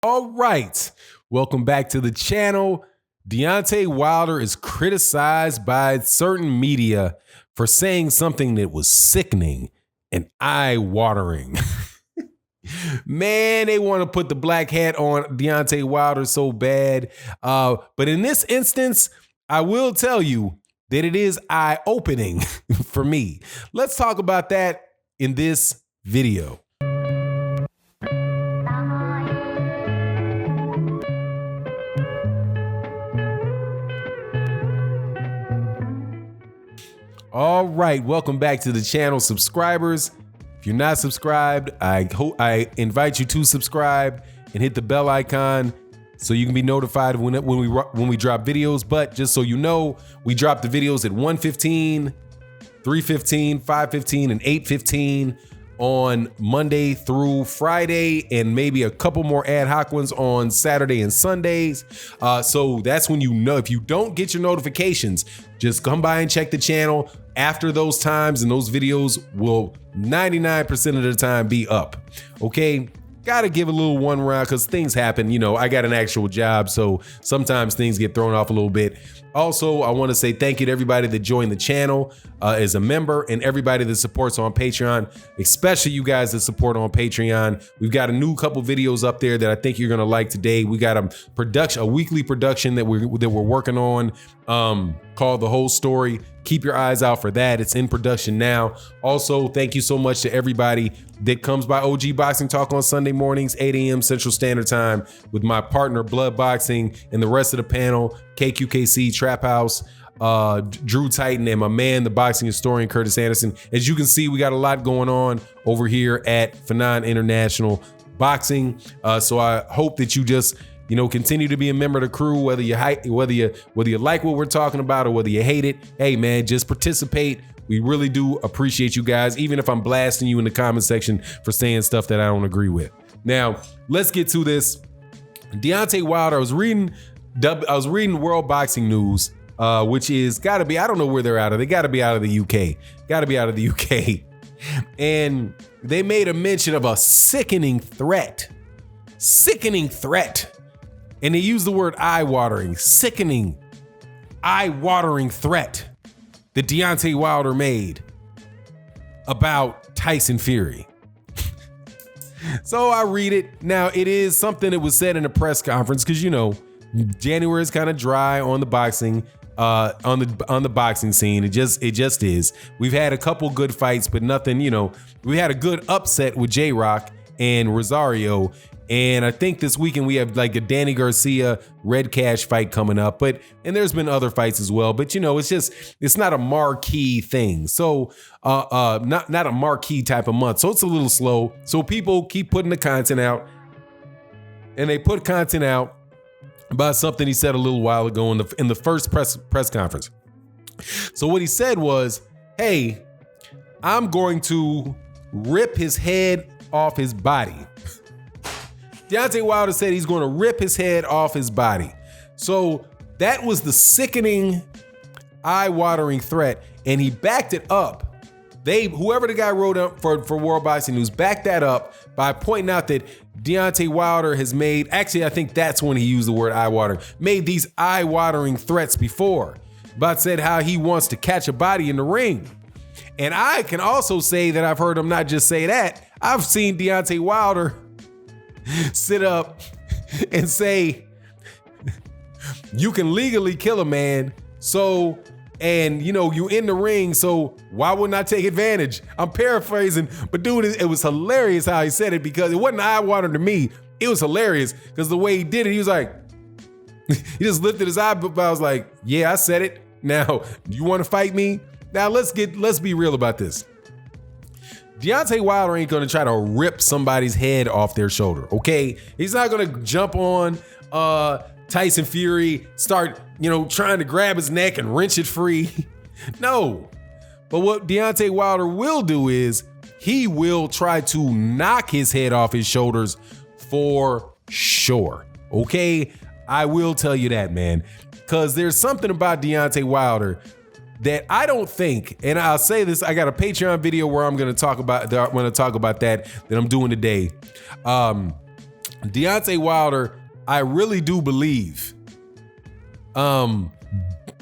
All right, welcome back to the channel. Deontay Wilder is criticized by certain media for saying something that was sickening and eye-watering. Man, they want to put the black hat on Deontay Wilder so bad. But in this instance, I will tell you that it is eye-opening for me. Let's talk about that in this video. All right, welcome back to the channel, subscribers. If you're not subscribed, I invite you to subscribe and hit the bell icon so you can be notified when we drop videos. But just so you know, we drop the videos at 1:15, 3:15, 5:15, and 8:15 on Monday through Friday, and maybe a couple more ad hoc ones on Saturday and Sundays. So that's when you know. If you don't get your notifications, just come by and check the channel after those times, and those videos will 99% of the time be up. Okay, gotta give a little one round because things happen. You know, I got an actual job, so sometimes things get thrown off a little bit. Also, I want to say thank you to everybody that joined the channel as a member, and everybody that supports on Patreon, especially you guys that support on Patreon. We've got a new couple videos up there that I think you're gonna like today. We got a weekly production that we're working on called The Whole Story. Keep your eyes out for that. It's in production now. Also, thank you so much to everybody that comes by OG Boxing Talk on Sunday mornings, 8 a.m. Central Standard Time, with my partner Blood Boxing and the rest of the panel, KQKC, Trap House, Drew Titan, and my man, the boxing historian, Curtis Anderson. As you can see, we got a lot going on over here at Fanon International Boxing. So I hope that you just, you know, continue to be a member of the crew, whether you like what we're talking about or whether you hate it. Hey man, just participate. We really do appreciate you guys, even if I'm blasting you in the comment section for saying stuff that I don't agree with. Now, let's get to this. Deontay Wilder, I was reading World Boxing News, which is gotta be, I don't know where they're out of. They gotta be out of the UK. Gotta be out of the UK. And they made a mention of a sickening threat. Sickening threat. And they use the word eye-watering, sickening, eye-watering threat that Deontay Wilder made about Tyson Fury. So I read it. Now, it is something that was said in a press conference because, you know, January is kind of dry on the boxing, on the boxing scene. It just is. We've had a couple good fights, but nothing, you know, we had a good upset with J-Rock and Rosario. And I think this weekend we have like a Danny Garcia Red Cash fight coming up, and there's been other fights as well. But you know, it's not a marquee thing. So not a marquee type of month. So it's a little slow. So people keep putting the content out, and they put content out about something he said a little while ago in the first press conference. So what he said was, "Hey, I'm going to rip his head off his body." Deontay Wilder said he's going to rip his head off his body. So that was the sickening, eye-watering threat, and he backed it up. Whoever the guy wrote up for World Boxing News backed that up by pointing out that Deontay Wilder has made, actually I think that's when he used the word eye-watering, made these eye-watering threats before, but said how he wants to catch a body in the ring. And I can also say that I've heard him not just say that, I've seen Deontay Wilder sit up and say, you can legally kill a man, so, and you know, you in the ring, so why wouldn't I take advantage? I'm paraphrasing, but dude, it was hilarious how he said it, because it wasn't eye-watering to me. It was hilarious because the way he did it, he was like, he just lifted his eyebrow. I was like, yeah, I said it. Now, you want to fight me? Now let's be real about this. Deontay Wilder ain't gonna try to rip somebody's head off their shoulder, okay? He's not gonna jump on Tyson Fury, start, you know, trying to grab his neck and wrench it free. No. But what Deontay Wilder will do is he will try to knock his head off his shoulders for sure, okay? I will tell you that, man, because there's something about Deontay Wilder that I don't think, and I'll say this, I got a Patreon video where I'm going to talk about that I'm doing today. Deontay Wilder, I really do believe,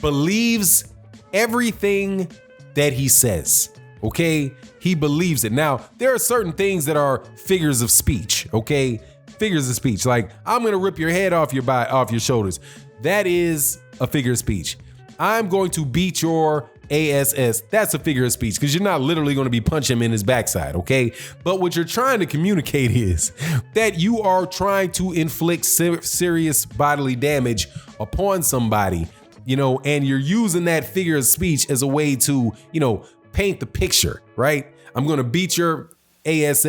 believes everything that he says. Okay, he believes it. Now, there are certain things that are figures of speech. Okay, figures of speech, like I'm gonna rip your head off your shoulders. That is a figure of speech. I'm going to beat your ass. That's a figure of speech because you're not literally going to be punching him in his backside, okay? But what you're trying to communicate is that you are trying to inflict serious bodily damage upon somebody, and you're using that figure of speech as a way to, paint the picture, right? I'm going to beat your ass.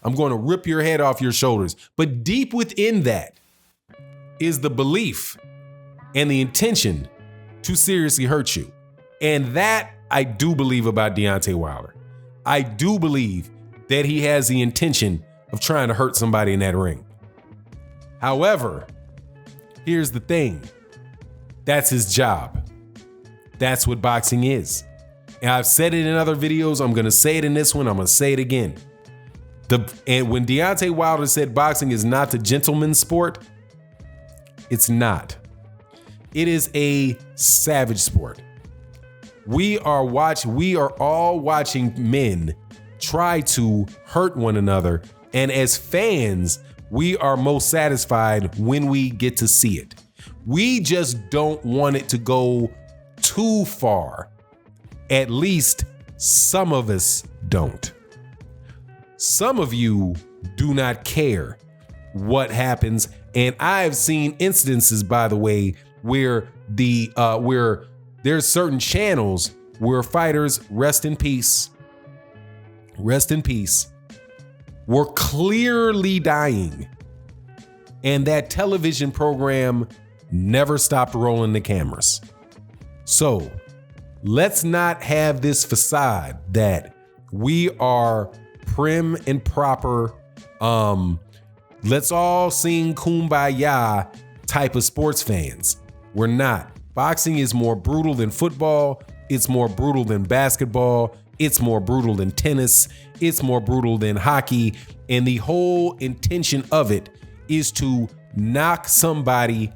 I'm going to rip your head off your shoulders. But deep within that is the belief and the intention to seriously hurt you. And that I do believe about Deontay Wilder. I do believe that he has the intention of trying to hurt somebody in that ring. However, here's the thing. That's his job. That's what boxing is. And I've said it in other videos. I'm going to say it in this one. I'm going to say it again. And when Deontay Wilder said boxing is not the gentleman's sport, it's not. It is a savage sport. We are all watching men try to hurt one another. And as fans, we are most satisfied when we get to see it. We just don't want it to go too far. At least some of us don't. Some of you do not care what happens. And I've seen incidences, by the way, where there's certain channels where fighters, rest in peace, were clearly dying. And that television program never stopped rolling the cameras. So let's not have this facade that we are prim and proper. Let's all sing Kumbaya type of sports fans. We're not. Boxing is more brutal than football. It's more brutal than basketball. It's more brutal than tennis. It's more brutal than hockey. And the whole intention of it is to knock somebody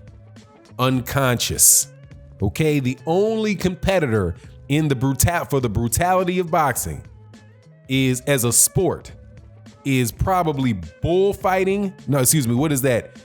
unconscious. Okay, the only competitor for the brutality of boxing is, as a sport, is probably bullfighting. No, excuse me, what is that?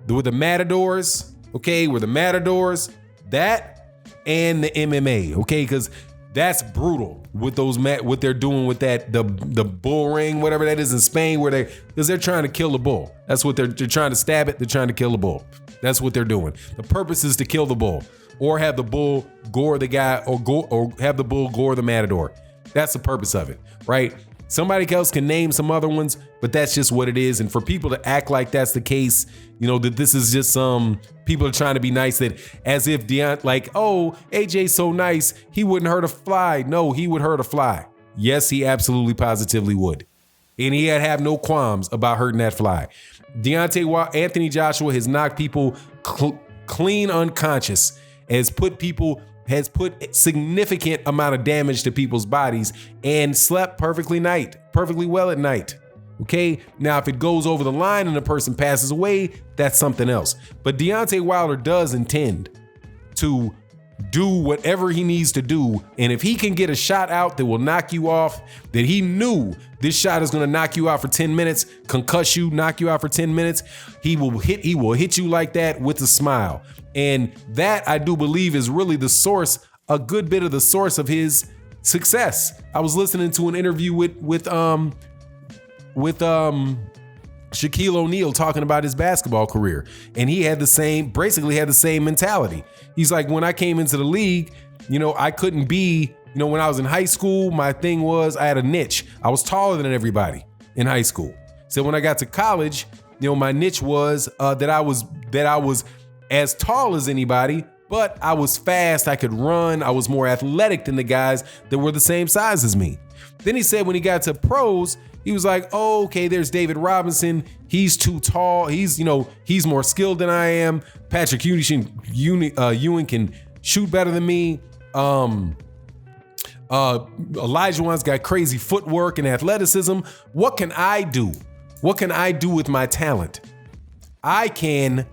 With the matadors, okay, we're the matadors, that and the MMA, okay, because that's brutal with those what they're doing with that the bull ring, whatever that is in Spain, because they're trying to kill the bull. That's what they're trying to stab it. They're trying to kill the bull. That's what they're doing. The purpose is to kill the bull, or have the bull gore the guy, or have the bull gore the matador. That's the purpose of it, right? Somebody else can name some other ones, but that's just what it is. And for people to act like that's the case, that this is just people are trying to be nice, that as if Deontay, AJ's so nice, he wouldn't hurt a fly. No, he would hurt a fly. Yes, he absolutely positively would. And he have no qualms about hurting that fly. Anthony Joshua has knocked people clean unconscious, has put significant amount of damage to people's bodies, and slept perfectly well at night. Okay, now if it goes over the line and the person passes away, that's something else. But Deontay Wilder does intend to do whatever he needs to do. And if he can get a shot out that will knock you off, that he knew this shot is going to knock you out for 10 minutes, concuss you, knock you out for 10 minutes, he will hit you like that with a smile. And that, I do believe, is really a good bit of the source of his success. I was listening to an interview with Shaquille O'Neal talking about his basketball career, and he basically had the same mentality. He's like, when I came into the league, I couldn't be, when I was in high school, my thing was I had a niche. I was taller than everybody in high school. So when I got to college, my niche was that I was as tall as anybody, but I was fast. I could run. I was more athletic than the guys that were the same size as me. Then he said when he got to pros, he was like, oh, okay, there's David Robinson. He's too tall. He's more skilled than I am. Patrick Ewing can shoot better than me. Elijah Wan's got crazy footwork and athleticism. What can I do? What can I do with my talent? I can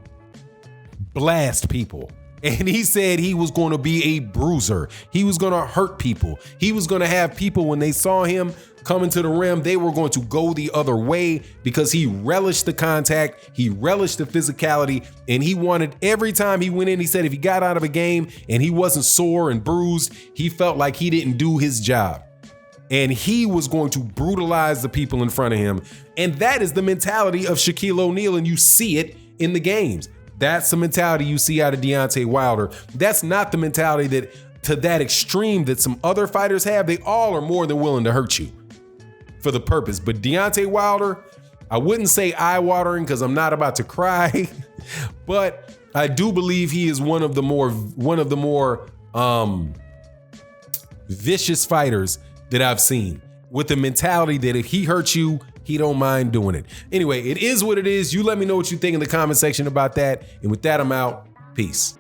blast people. And he said he was going to be a bruiser. He was going to hurt people. He was going to have people, when they saw him coming to the rim, they were going to go the other way because he relished the contact. He relished the physicality. And he wanted, every time he went in, he said if he got out of a game and he wasn't sore and bruised, he felt like he didn't do his job. And he was going to brutalize the people in front of him. And that is the mentality of Shaquille O'Neal, and you see it in the games. That's the mentality you see out of Deontay Wilder. That's not the mentality that, to that extreme, that some other fighters have. They all are more than willing to hurt you for the purpose. But Deontay Wilder, I wouldn't say eye-watering because I'm not about to cry, but I do believe he is one of the more vicious fighters that I've seen, with the mentality that if he hurts you, he don't mind doing it. Anyway, it is what it is. You let me know what you think in the comment section about that. And with that, I'm out. Peace.